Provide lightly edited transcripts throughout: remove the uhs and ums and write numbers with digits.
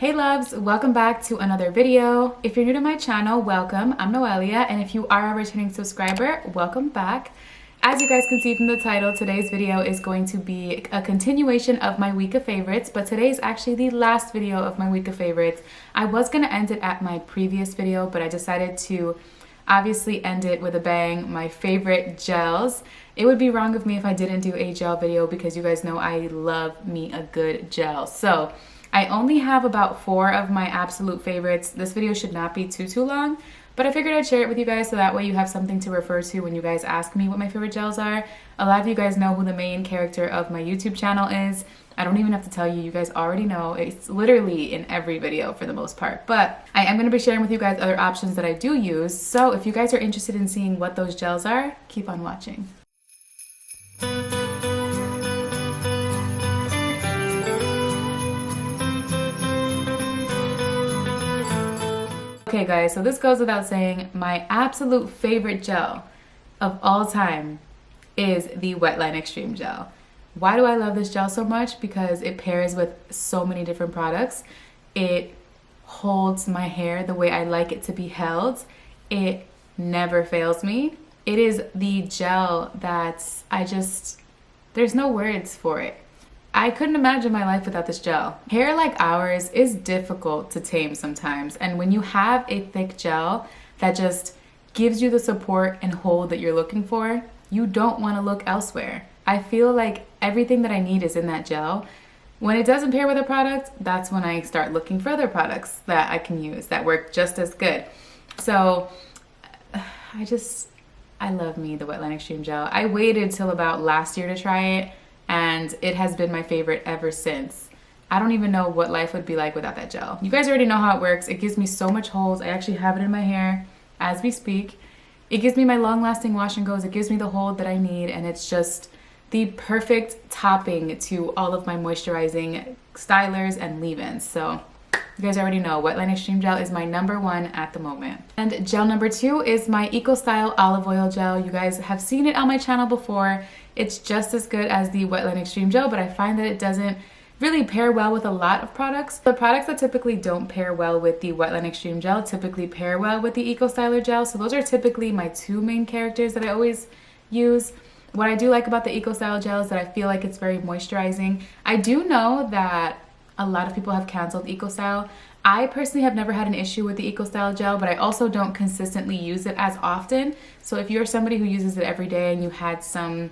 Hey loves, welcome back to another video. If you're new to my channel, welcome. I'm Noelia, and if you are a returning subscriber, welcome back. As you guys can see from the title, today's video is going to be a continuation of my week of favorites, but today is actually the last video of my week of favorites. I was gonna end it at my previous video, but I decided to obviously end it with a bang, my favorite gels. It would be wrong of me if I didn't do a gel video because you guys know I love me a good gel. So I only have about 4 of my absolute favorites. This video should not be too long, but I figured I'd share it with you guys so that way you have something to refer to when you guys ask me what my favorite gels are. A lot of you guys know who the main character of my YouTube channel is. I don't even have to tell you, you guys already know. It's literally in every video for the most part, but I am gonna be sharing with you guys other options that I do use. So if you guys are interested in seeing what those gels are, keep on watching. Okay guys, so this goes without saying, my absolute favorite gel of all time is the Wetline Extreme Gel. Why do I love this gel so much? Because it pairs with so many different products. It holds my hair the way I like it to be held. It never fails me. It is the gel that there's no words for it. I couldn't imagine my life without this gel. Hair like ours is difficult to tame sometimes, and when you have a thick gel that just gives you the support and hold that you're looking for, you don't want to look elsewhere. I feel like everything that I need is in that gel. When it doesn't pair with a product, that's when I start looking for other products that I can use that work just as good. So I love me the Wetline Extreme Gel. I waited till about last year to try it, and it has been my favorite ever since. I don't even know what life would be like without that gel. You guys already know how it works. It gives me so much holds. I actually have it in my hair as we speak. It gives me my long-lasting wash and goes. It gives me the hold that I need, and it's just the perfect topping to all of my moisturizing stylers and leave-ins. So you guys already know Wetline Extreme Gel is my #1 at the moment. And gel #2 is my EcoStyle Olive Oil Gel. You guys have seen it on my channel before. It's just as good as the Wetline Extreme Gel, but I find that it doesn't really pair well with a lot of products. The products that typically don't pair well with the Wetline Extreme Gel typically pair well with the EcoStyler Gel. So those are typically my 2 main characters that I always use. What I do like about the EcoStyle Gel is that I feel like it's very moisturizing. I do know that a lot of people have canceled EcoStyle. I personally have never had an issue with the EcoStyle Gel, but I also don't consistently use it as often. So if you're somebody who uses it every day and you had some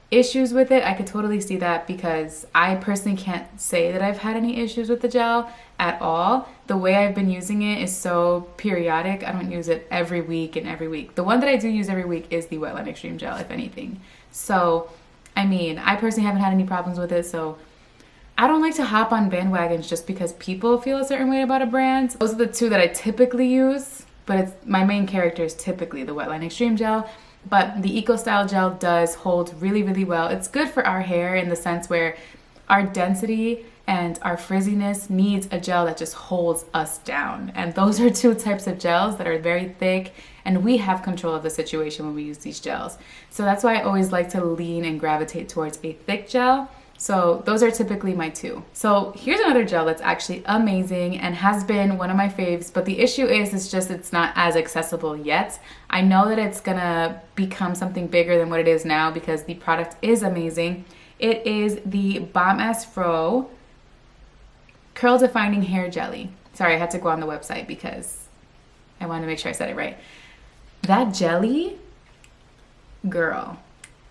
issues with it, I could totally see that, because I personally can't say that I've had any issues with the gel at all. The way I've been using it is so periodic. I don't use it every week and every week. The one that I do use every week is the Wetline Extreme Gel, if anything. So, I mean, I personally haven't had any problems with it, so I don't like to hop on bandwagons just because people feel a certain way about a brand. Those are the 2 that I typically use, but my main character is typically the Wetline Extreme Gel. But the EcoStyle Gel does hold really, really well. It's good for our hair in the sense where our density and our frizziness needs a gel that just holds us down. And those are 2 types of gels that are very thick, and we have control of the situation when we use these gels. So that's why I always like to lean and gravitate towards a thick gel. So those are typically my 2. So here's another gel that's actually amazing and has been one of my faves, but the issue is it's not as accessible yet. I know that it's gonna become something bigger than what it is now because the product is amazing. It is the Balm S Fro Curl Defining Hair Jelly. Sorry, I had to go on the website because I wanted to make sure I said it right. That jelly, girl.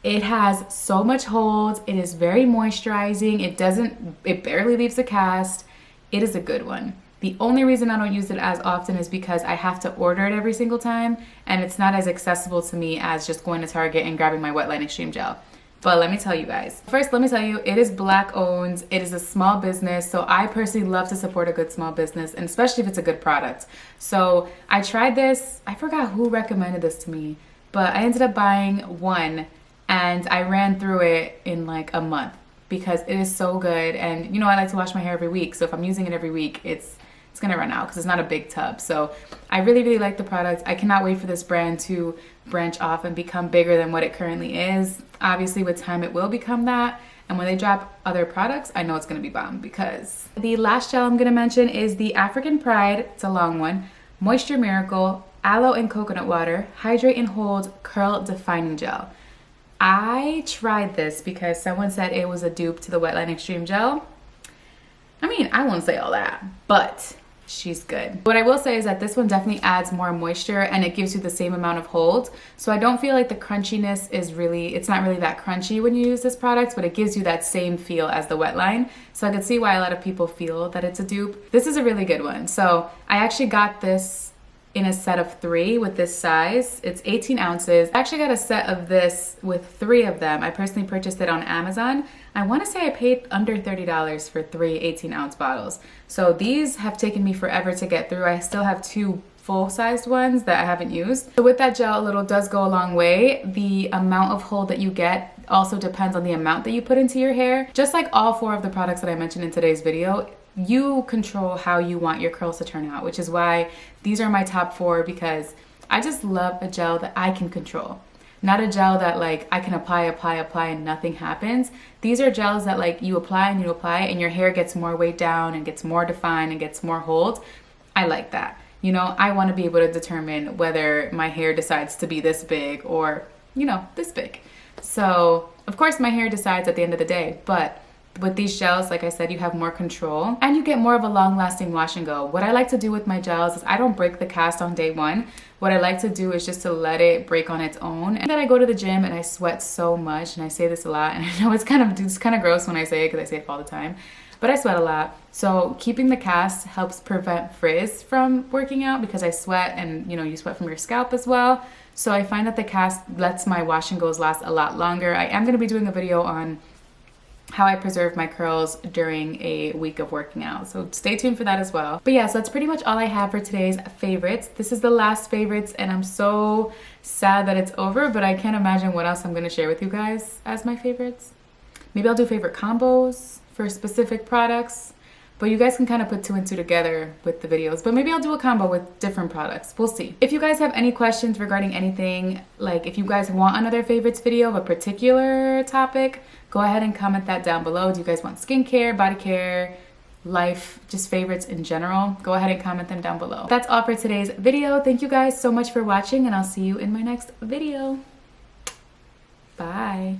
It has so much hold. It is very moisturizing. It barely leaves a cast. It is a good one. The only reason I don't use it as often is because I have to order it every single time, and it's not as accessible to me as just going to Target and grabbing my Wetline Extreme Gel. But let me tell you guys. First, let me tell you, it is Black owned. It is a small business, so I personally love to support a good small business, and especially if it's a good product. So I tried this. I forgot who recommended this to me, but I ended up buying one, and I ran through it in like a month because it is so good. And you know, I like to wash my hair every week, so if I'm using it every week, it's gonna run out because it's not a big tub. So I really, really like the product. I cannot wait for this brand to branch off and become bigger than what it currently is. Obviously with time it will become that, And when they drop other products, I know it's gonna be bomb because. The last gel I'm gonna mention is the African Pride, it's a long one, Moisture Miracle Aloe and Coconut Water Hydrate and Hold Curl Defining Gel. I tried this because someone said it was a dupe to the Wetline Extreme Gel. I mean, I won't say all that, but she's good. What I will say is that this one definitely adds more moisture and it gives you the same amount of hold. So I don't feel like the crunchiness is really, it's not really that crunchy when you use this product, but it gives you that same feel as the Wetline. So I could see why a lot of people feel that it's a dupe. This is a really good one. So I actually got this in a set of 3 with this size. It's 18 ounces. I actually got a set of this with 3 of them. I personally purchased it on Amazon. I wanna say I paid under $30 for 3 18-ounce bottles. So these have taken me forever to get through. I still have 2 full-sized ones that I haven't used. So with that gel, a little does go a long way. The amount of hold that you get also depends on the amount that you put into your hair. Just like all 4 of the products that I mentioned in today's video, you control how you want your curls to turn out, which is why these are my top 4, because I just love a gel that I can control. Not a gel that like I can apply and nothing happens. These are gels that like you apply and your hair gets more weighed down and gets more defined and gets more hold. I like that. You know, I want to be able to determine whether my hair decides to be this big or, you know, this big. So of course my hair decides at the end of the day, but with these gels, like I said, you have more control and you get more of a long-lasting wash and go. What I like to do with my gels is I don't break the cast on day 1. What I like to do is just to let it break on its own. And then I go to the gym and I sweat so much, and I say this a lot, and I know it's kind of gross when I say it because I say it all the time, but I sweat a lot. So keeping the cast helps prevent frizz from working out because I sweat, and you know, you sweat from your scalp as well. So I find that the cast lets my wash and goes last a lot longer. I am going to be doing a video on how I preserve my curls during a week of working out, so stay tuned for that as well. But yeah, so that's pretty much all I have for today's favorites. This is the last favorites and I'm so sad that it's over, but I can't imagine what else I'm going to share with you guys as my favorites. Maybe I'll do favorite combos for specific products, but you guys can kind of put 2 and 2 together with the videos. But maybe I'll do a combo with different products. We'll see. If you guys have any questions regarding anything, like if you guys want another favorites video of a particular topic, go ahead and comment that down below. Do you guys want skincare, body care, life, just favorites in general? Go ahead and comment them down below. That's all for today's video. Thank you guys so much for watching, and I'll see you in my next video. Bye.